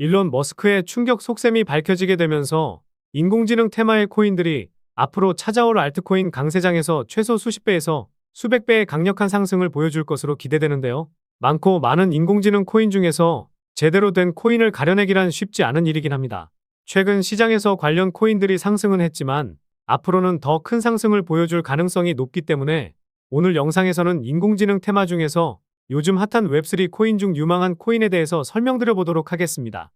일론 머스크의 충격 속셈이 밝혀지게 되면서 인공지능 테마의 코인들이 앞으로 찾아올 알트코인 강세장에서 최소 수십 배에서 수백 배의 강력한 상승을 보여줄 것으로 기대되는데요. 많고 많은 인공지능 코인 중에서 제대로 된 코인을 가려내기란 쉽지 않은 일이긴 합니다. 최근 시장에서 관련 코인들이 상승은 했지만 앞으로는 더 큰 상승을 보여줄 가능성이 높기 때문에 오늘 영상에서는 인공지능 테마 중에서 요즘 핫한 웹3 코인 중 유망한 코인에 대해서 설명드려 보도록 하겠습니다.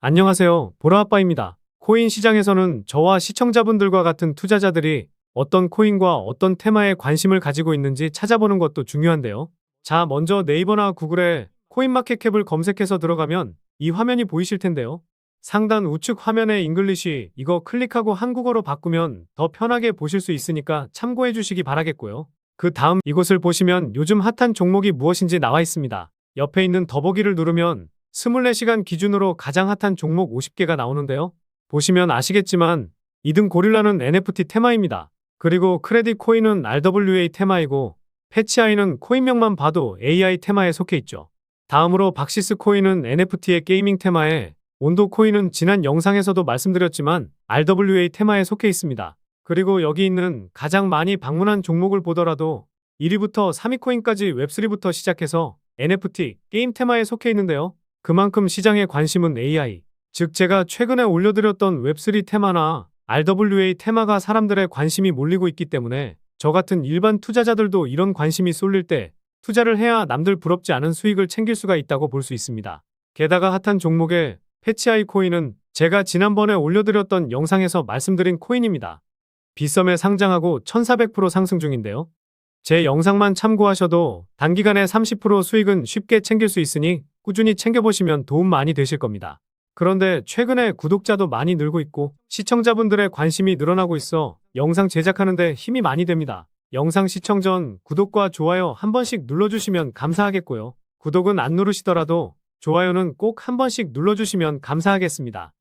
안녕하세요. 보라아빠입니다. 코인 시장에서는 저와 시청자분들과 같은 투자자들이 어떤 코인과 어떤 테마에 관심을 가지고 있는지 찾아보는 것도 중요한데요. 자, 먼저 네이버나 구글에 코인마켓캡을 검색해서 들어가면 이 화면이 보이실 텐데요. 상단 우측 화면에 잉글리시 이거 클릭하고 한국어로 바꾸면 더 편하게 보실 수 있으니까 참고해 주시기 바라겠고요. 그 다음 이곳을 보시면 요즘 핫한 종목이 무엇인지 나와 있습니다. 옆에 있는 더보기를 누르면 24시간 기준으로 가장 핫한 종목 50개가 나오는데요. 보시면 아시겠지만 2등 고릴라는 NFT 테마입니다. 그리고 크레딧 코인은 RWA 테마이고 패치아이는 코인명만 봐도 AI 테마에 속해 있죠. 다음으로 박시스 코인은 NFT의 게이밍 테마에 온도 코인은 지난 영상에서도 말씀드렸지만 RWA 테마에 속해 있습니다. 그리고 여기 있는 가장 많이 방문한 종목을 보더라도 1위부터 3위 코인까지 웹3부터 시작해서 NFT, 게임 테마에 속해 있는데요. 그만큼 시장의 관심은 AI, 즉 제가 최근에 올려드렸던 웹3 테마나 RWA 테마가 사람들의 관심이 몰리고 있기 때문에 저 같은 일반 투자자들도 이런 관심이 쏠릴 때 투자를 해야 남들 부럽지 않은 수익을 챙길 수가 있다고 볼 수 있습니다. 게다가 핫한 종목의 패치아이 코인은 제가 지난번에 올려드렸던 영상에서 말씀드린 코인입니다. 비썸에 상장하고 1400% 상승 중인데요. 제 영상만 참고하셔도 단기간에 30% 수익은 쉽게 챙길 수 있으니 꾸준히 챙겨보시면 도움 많이 되실 겁니다. 그런데 최근에 구독자도 많이 늘고 있고 시청자분들의 관심이 늘어나고 있어 영상 제작하는데 힘이 많이 됩니다. 영상 시청 전 구독과 좋아요 한 번씩 눌러주시면 감사하겠고요. 구독은 안 누르시더라도 좋아요는 꼭 한 번씩 눌러주시면 감사하겠습니다.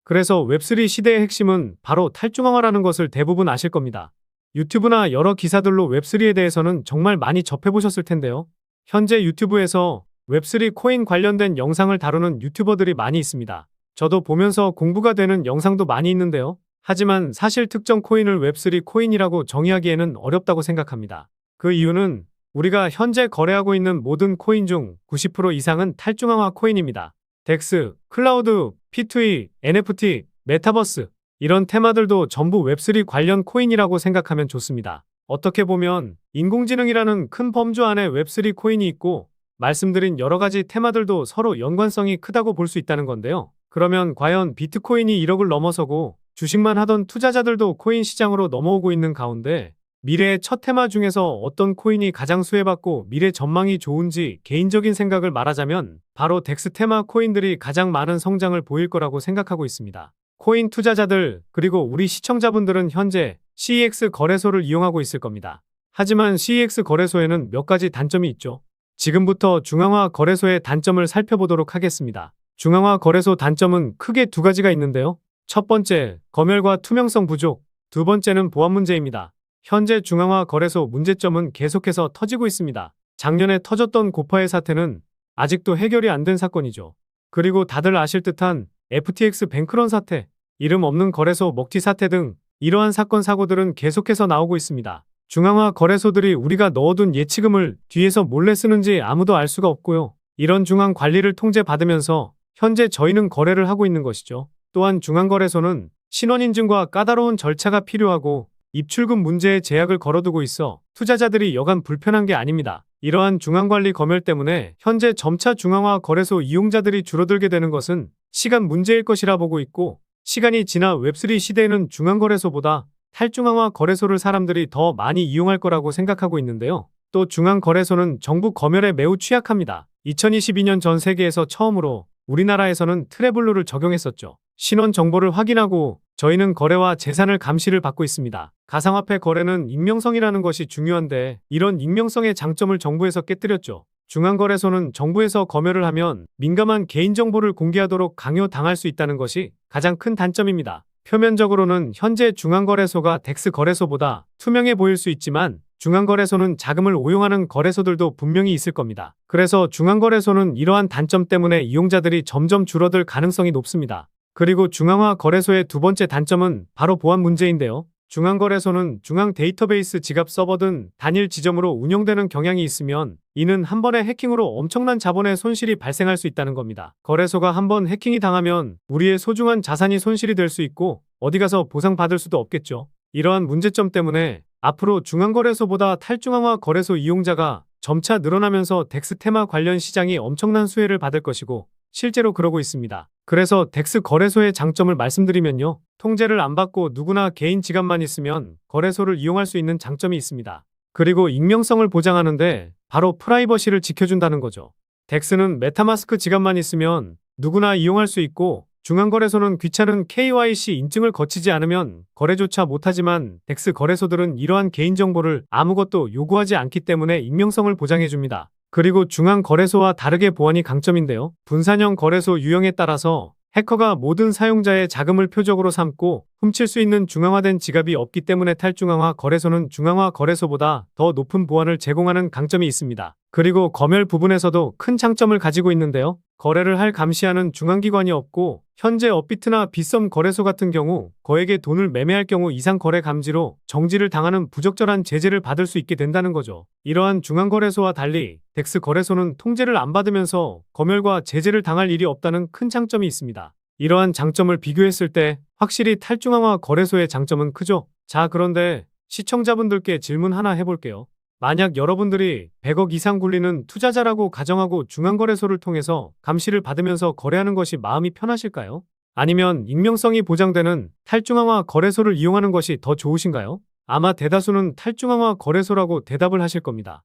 그래서 웹3 시대의 핵심은 바로 탈중앙화라는 것을 대부분 아실 겁니다. 유튜브나 여러 기사들로 웹3에 대해서는 정말 많이 접해보셨을 텐데요. 현재 유튜브에서 웹3 코인 관련된 영상을 다루는 유튜버들이 많이 있습니다. 저도 보면서 공부가 되는 영상도 많이 있는데요. 하지만 사실 특정 코인을 웹3 코인이라고 정의하기에는 어렵다고 생각합니다. 그 이유는 우리가 현재 거래하고 있는 모든 코인 중 90% 이상은 탈중앙화 코인입니다. 덱스, 클라우드, P2E, NFT, 메타버스 이런 테마들도 전부 웹3 관련 코인이라고 생각하면 좋습니다. 어떻게 보면 인공지능이라는 큰 범주 안에 웹3 코인이 있고 말씀드린 여러 가지 테마들도 서로 연관성이 크다고 볼 수 있다는 건데요. 그러면 과연 비트코인이 1억을 넘어서고 주식만 하던 투자자들도 코인 시장으로 넘어오고 있는 가운데 미래의 첫 테마 중에서 어떤 코인이 가장 수혜받고 미래 전망이 좋은지 개인적인 생각을 말하자면 바로 덱스 테마 코인들이 가장 많은 성장을 보일 거라고 생각하고 있습니다. 코인 투자자들 그리고 우리 시청자분들은 현재 CEX 거래소를 이용하고 있을 겁니다. 하지만 CEX 거래소에는 몇 가지 단점이 있죠. 지금부터 중앙화 거래소의 단점을 살펴보도록 하겠습니다. 중앙화 거래소 단점은 크게 두 가지가 있는데요. 첫 번째, 검열과 투명성 부족. 두 번째는 보안 문제입니다. 현재 중앙화 거래소 문제점은 계속해서 터지고 있습니다. 작년에 터졌던 고파의 사태는 아직도 해결이 안 된 사건이죠. 그리고 다들 아실 듯한 FTX 뱅크런 사태, 이름 없는 거래소 먹튀 사태 등 이러한 사건 사고들은 계속해서 나오고 있습니다. 중앙화 거래소들이 우리가 넣어둔 예치금을 뒤에서 몰래 쓰는지 아무도 알 수가 없고요. 이런 중앙 관리를 통제받으면서 현재 저희는 거래를 하고 있는 것이죠. 또한 중앙거래소는 신원인증과 까다로운 절차가 필요하고 입출금 문제에 제약을 걸어두고 있어 투자자들이 여간 불편한 게 아닙니다. 이러한 중앙관리 검열 때문에 현재 점차 중앙화 거래소 이용자들이 줄어들게 되는 것은 시간 문제일 것이라 보고 있고 시간이 지나 웹3 시대에는 중앙거래소보다 탈중앙화 거래소를 사람들이 더 많이 이용할 거라고 생각하고 있는데요. 또 중앙거래소는 정부 검열에 매우 취약합니다. 2022년 전 세계에서 처음으로 우리나라에서는 트래블루를 적용했었죠. 신원 정보를 확인하고 저희는 거래와 재산을 감시를 받고 있습니다. 가상화폐 거래는 익명성이라는 것이 중요한데 이런 익명성의 장점을 정부에서 깨뜨렸죠. 중앙거래소는 정부에서 검열을 하면 민감한 개인정보를 공개하도록 강요당할 수 있다는 것이 가장 큰 단점입니다. 표면적으로는 현재 중앙거래소가 덱스 거래소보다 투명해 보일 수 있지만 중앙거래소는 자금을 오용하는 거래소들도 분명히 있을 겁니다. 그래서 중앙거래소는 이러한 단점 때문에 이용자들이 점점 줄어들 가능성이 높습니다. 그리고 중앙화 거래소의 두 번째 단점은 바로 보안 문제인데요. 중앙거래소는 중앙 데이터베이스 지갑 서버 등 단일 지점으로 운영되는 경향이 있으면 이는 한 번의 해킹으로 엄청난 자본의 손실이 발생할 수 있다는 겁니다. 거래소가 한 번 해킹이 당하면 우리의 소중한 자산이 손실이 될 수 있고 어디 가서 보상받을 수도 없겠죠. 이러한 문제점 때문에 앞으로 중앙거래소보다 탈중앙화 거래소 이용자가 점차 늘어나면서 덱스 테마 관련 시장이 엄청난 수혜를 받을 것이고 실제로 그러고 있습니다. 그래서 덱스 거래소의 장점을 말씀드리면요. 통제를 안 받고 누구나 개인 지갑만 있으면 거래소를 이용할 수 있는 장점이 있습니다. 그리고 익명성을 보장하는데 바로 프라이버시를 지켜준다는 거죠. 덱스는 메타마스크 지갑만 있으면 누구나 이용할 수 있고 중앙거래소는 귀찮은 KYC 인증을 거치지 않으면 거래조차 못하지만 덱스 거래소들은 이러한 개인정보를 아무것도 요구하지 않기 때문에 익명성을 보장해줍니다. 그리고 중앙거래소와 다르게 보안이 강점인데요. 분산형 거래소 유형에 따라서 해커가 모든 사용자의 자금을 표적으로 삼고 훔칠 수 있는 중앙화된 지갑이 없기 때문에 탈중앙화 거래소는 중앙화 거래소보다 더 높은 보안을 제공하는 강점이 있습니다. 그리고 검열 부분에서도 큰 장점을 가지고 있는데요. 거래를 할 감시하는 중앙기관이 없고 현재 업비트나 빗썸 거래소 같은 경우 거액의 돈을 매매할 경우 이상 거래 감지로 정지를 당하는 부적절한 제재를 받을 수 있게 된다는 거죠. 이러한 중앙거래소와 달리 덱스 거래소는 통제를 안 받으면서 검열과 제재를 당할 일이 없다는 큰 장점이 있습니다. 이러한 장점을 비교했을 때 확실히 탈중앙화 거래소의 장점은 크죠. 자, 그런데 시청자분들께 질문 하나 해볼게요. 만약 여러분들이 100억 이상 굴리는 투자자라고 가정하고 중앙거래소를 통해서 감시를 받으면서 거래하는 것이 마음이 편하실까요? 아니면 익명성이 보장되는 탈중앙화 거래소를 이용하는 것이 더 좋으신가요? 아마 대다수는 탈중앙화 거래소라고 대답을 하실 겁니다.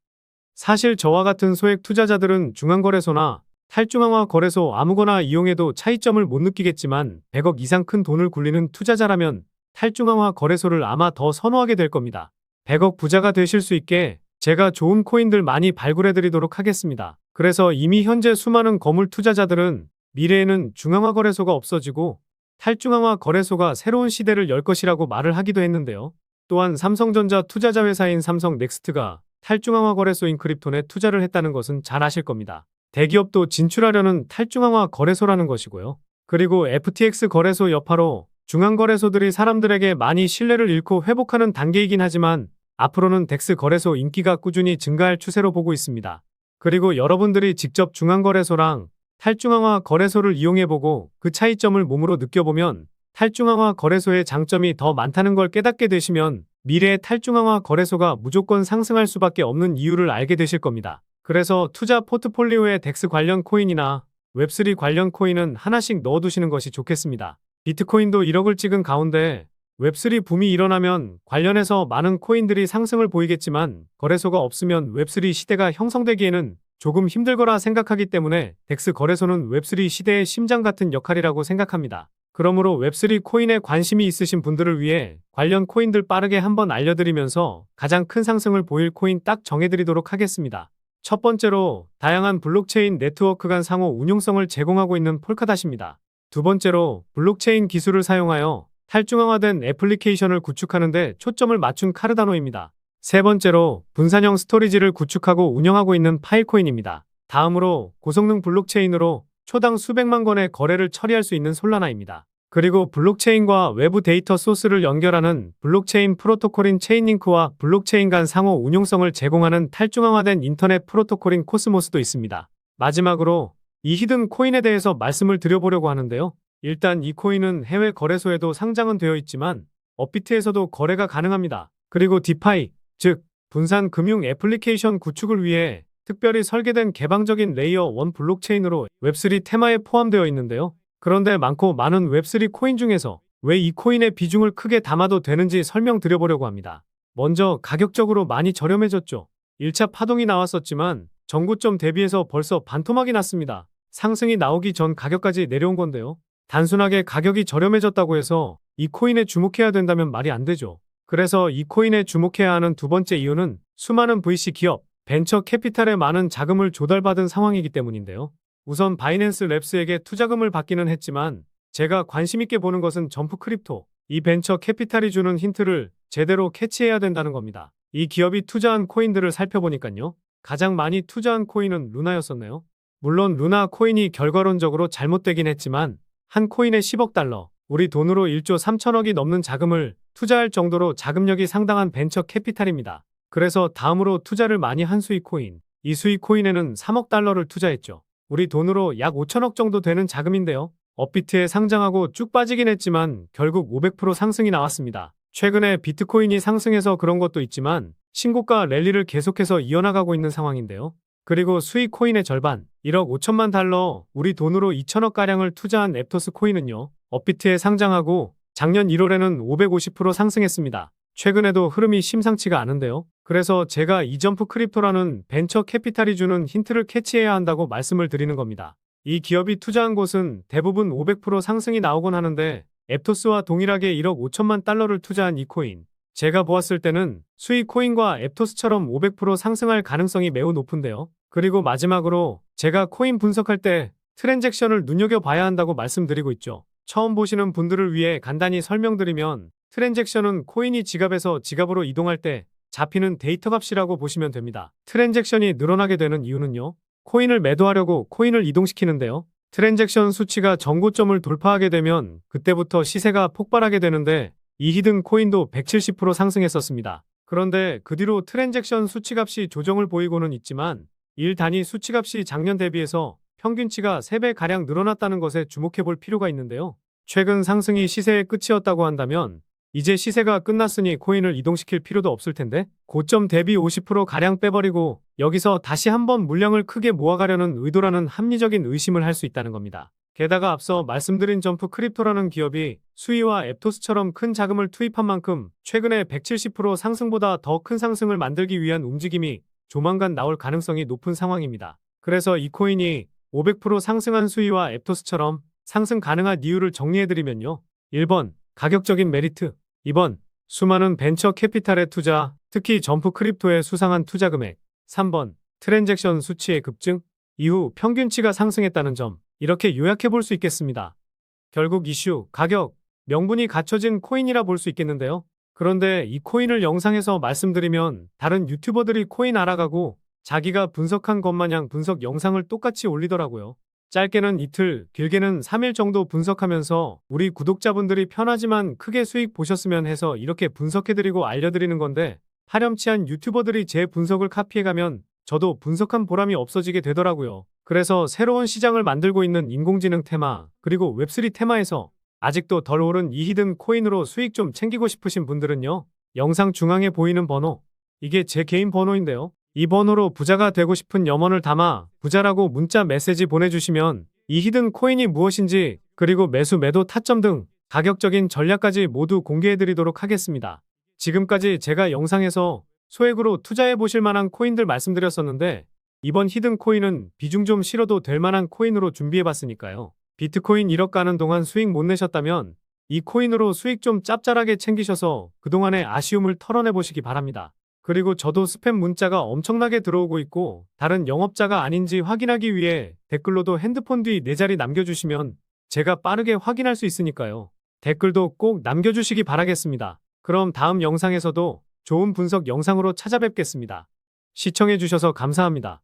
사실 저와 같은 소액 투자자들은 중앙거래소나 탈중앙화 거래소 아무거나 이용해도 차이점을 못 느끼겠지만 100억 이상 큰 돈을 굴리는 투자자라면 탈중앙화 거래소를 아마 더 선호하게 될 겁니다. 100억 부자가 되실 수 있게 제가 좋은 코인들 많이 발굴해 드리도록 하겠습니다. 그래서 이미 현재 수많은 거물 투자자들은 미래에는 중앙화 거래소가 없어지고 탈중앙화 거래소가 새로운 시대를 열 것이라고 말을 하기도 했는데요. 또한 삼성전자 투자자 회사인 삼성넥스트가 탈중앙화 거래소인 크립톤에 투자를 했다는 것은 잘 아실 겁니다. 대기업도 진출하려는 탈중앙화 거래소라는 것이고요. 그리고 FTX 거래소 여파로 중앙거래소들이 사람들에게 많이 신뢰를 잃고 회복하는 단계이긴 하지만 앞으로는 덱스 거래소 인기가 꾸준히 증가할 추세로 보고 있습니다. 그리고 여러분들이 직접 중앙거래소랑 탈중앙화 거래소를 이용해보고 그 차이점을 몸으로 느껴보면 탈중앙화 거래소의 장점이 더 많다는 걸 깨닫게 되시면 미래의 탈중앙화 거래소가 무조건 상승할 수밖에 없는 이유를 알게 되실 겁니다. 그래서 투자 포트폴리오에 덱스 관련 코인이나 웹3 관련 코인은 하나씩 넣어두시는 것이 좋겠습니다. 비트코인도 1억을 찍은 가운데 웹3 붐이 일어나면 관련해서 많은 코인들이 상승을 보이겠지만 거래소가 없으면 웹3 시대가 형성되기에는 조금 힘들거라 생각하기 때문에 덱스 거래소는 웹3 시대의 심장 같은 역할이라고 생각합니다. 그러므로 웹3 코인에 관심이 있으신 분들을 위해 관련 코인들 빠르게 한번 알려드리면서 가장 큰 상승을 보일 코인 딱 정해드리도록 하겠습니다. 첫 번째로 다양한 블록체인 네트워크 간 상호 운용성을 제공하고 있는 폴카닷입니다. 두 번째로 블록체인 기술을 사용하여 탈중앙화된 애플리케이션을 구축하는 데 초점을 맞춘 카르다노입니다. 세 번째로 분산형 스토리지를 구축하고 운영하고 있는 파일코인입니다. 다음으로 고성능 블록체인으로 초당 수백만 건의 거래를 처리할 수 있는 솔라나입니다. 그리고 블록체인과 외부 데이터 소스를 연결하는 블록체인 프로토콜인 체인링크와 블록체인 간 상호 운용성을 제공하는 탈중앙화된 인터넷 프로토콜인 코스모스도 있습니다. 마지막으로 이 히든 코인에 대해서 말씀을 드려보려고 하는데요. 일단 이 코인은 해외 거래소에도 상장은 되어 있지만 업비트에서도 거래가 가능합니다. 그리고 디파이, 즉 분산 금융 애플리케이션 구축을 위해 특별히 설계된 개방적인 레이어 1 블록체인으로 웹3 테마에 포함되어 있는데요. 그런데 많고 많은 웹3 코인 중에서 왜 이 코인의 비중을 크게 담아도 되는지 설명드려보려고 합니다. 먼저 가격적으로 많이 저렴해졌죠. 1차 파동이 나왔었지만 전고점 대비해서 벌써 반토막이 났습니다. 상승이 나오기 전 가격까지 내려온 건데요. 단순하게 가격이 저렴해졌다고 해서 이 코인에 주목해야 된다면 말이 안 되죠. 그래서 이 코인에 주목해야 하는 두 번째 이유는 수많은 VC 기업, 벤처 캐피탈에 많은 자금을 조달받은 상황이기 때문인데요. 우선 바이낸스 랩스에게 투자금을 받기는 했지만 제가 관심 있게 보는 것은 점프 크립토. 이 벤처 캐피탈이 주는 힌트를 제대로 캐치해야 된다는 겁니다. 이 기업이 투자한 코인들을 살펴보니까요. 가장 많이 투자한 코인은 루나였었네요. 물론 루나 코인이 결과론적으로 잘못되긴 했지만 한 코인에 10억 달러, 우리 돈으로 1조 3천억이 넘는 자금을 투자할 정도로 자금력이 상당한 벤처 캐피탈입니다. 그래서 다음으로 투자를 많이 한 수익 코인, 이 수익 코인에는 3억 달러를 투자했죠. 우리 돈으로 약 5천억 정도 되는 자금인데요. 업비트에 상장하고 쭉 빠지긴 했지만 결국 500% 상승이 나왔습니다. 최근에 비트코인이 상승해서 그런 것도 있지만 신고가 랠리를 계속해서 이어나가고 있는 상황인데요. 그리고 수익 코인의 절반, 1억 5천만 달러, 우리 돈으로 2천억가량을 투자한 앱토스 코인은요. 업비트에 상장하고 작년 1월에는 550% 상승했습니다. 최근에도 흐름이 심상치가 않은데요. 그래서 제가 이점프 크립토라는 벤처 캐피탈이 주는 힌트를 캐치해야 한다고 말씀을 드리는 겁니다. 이 기업이 투자한 곳은 대부분 500% 상승이 나오곤 하는데 앱토스와 동일하게 1억 5천만 달러를 투자한 이 코인. 제가 보았을 때는 수익 코인과 앱토스처럼 500% 상승할 가능성이 매우 높은데요. 그리고 마지막으로 제가 코인 분석할 때 트랜잭션을 눈여겨봐야 한다고 말씀드리고 있죠. 처음 보시는 분들을 위해 간단히 설명드리면 트랜잭션은 코인이 지갑에서 지갑으로 이동할 때 잡히는 데이터 값이라고 보시면 됩니다. 트랜잭션이 늘어나게 되는 이유는요. 코인을 매도하려고 코인을 이동시키는데요. 트랜잭션 수치가 정고점을 돌파하게 되면 그때부터 시세가 폭발하게 되는데 이 히든 코인도 170% 상승했었습니다. 그런데 그 뒤로 트랜잭션 수치값이 조정을 보이고는 있지만 일 단위 수치값이 작년 대비해서 평균치가 3배가량 늘어났다는 것에 주목해 볼 필요가 있는데요. 최근 상승이 시세의 끝이었다고 한다면 이제 시세가 끝났으니 코인을 이동시킬 필요도 없을 텐데 고점 대비 50%가량 빼버리고 여기서 다시 한번 물량을 크게 모아가려는 의도라는 합리적인 의심을 할 수 있다는 겁니다. 게다가 앞서 말씀드린 점프 크립토라는 기업이 수이와 앱토스처럼 큰 자금을 투입한 만큼 최근에 170% 상승보다 더 큰 상승을 만들기 위한 움직임이 조만간 나올 가능성이 높은 상황입니다. 그래서 이 코인이 500% 상승한 수이와 앱토스처럼 상승 가능한 이유를 정리해드리면요. 1번, 가격적인 메리트. 2번, 수많은 벤처 캐피탈의 투자, 특히 점프 크립토의 수상한 투자 금액. 3번, 트랜잭션 수치의 급증, 이후 평균치가 상승했다는 점. 이렇게 요약해 볼 수 있겠습니다. 결국 이슈, 가격, 명분이 갖춰진 코인이라 볼 수 있겠는데요. 그런데 이 코인을 영상에서 말씀드리면 다른 유튜버들이 코인 알아가고 자기가 분석한 것 마냥 분석 영상을 똑같이 올리더라고요. 짧게는 이틀, 길게는 3일 정도 분석하면서 우리 구독자분들이 편하지만 크게 수익 보셨으면 해서 이렇게 분석해드리고 알려드리는 건데 파렴치한 유튜버들이 제 분석을 카피해가면 저도 분석한 보람이 없어지게 되더라고요. 그래서 새로운 시장을 만들고 있는 인공지능 테마, 그리고 웹3 테마에서 아직도 덜 오른 이 히든 코인으로 수익 좀 챙기고 싶으신 분들은요. 영상 중앙에 보이는 번호, 이게 제 개인 번호인데요. 이 번호로 부자가 되고 싶은 염원을 담아 부자라고 문자 메시지 보내주시면 이 히든 코인이 무엇인지 그리고 매수 매도 타점 등 가격적인 전략까지 모두 공개해드리도록 하겠습니다. 지금까지 제가 영상에서 소액으로 투자해 보실 만한 코인들 말씀드렸었는데 이번 히든 코인은 비중 좀 실어도 될 만한 코인으로 준비해봤으니까요. 비트코인 1억 가는 동안 수익 못 내셨다면 이 코인으로 수익 좀 짭짤하게 챙기셔서 그동안의 아쉬움을 털어내 보시기 바랍니다. 그리고 저도 스팸 문자가 엄청나게 들어오고 있고 다른 영업자가 아닌지 확인하기 위해 댓글로도 핸드폰 뒤 4자리 남겨주시면 제가 빠르게 확인할 수 있으니까요. 댓글도 꼭 남겨주시기 바라겠습니다. 그럼 다음 영상에서도 좋은 분석 영상으로 찾아뵙겠습니다. 시청해주셔서 감사합니다.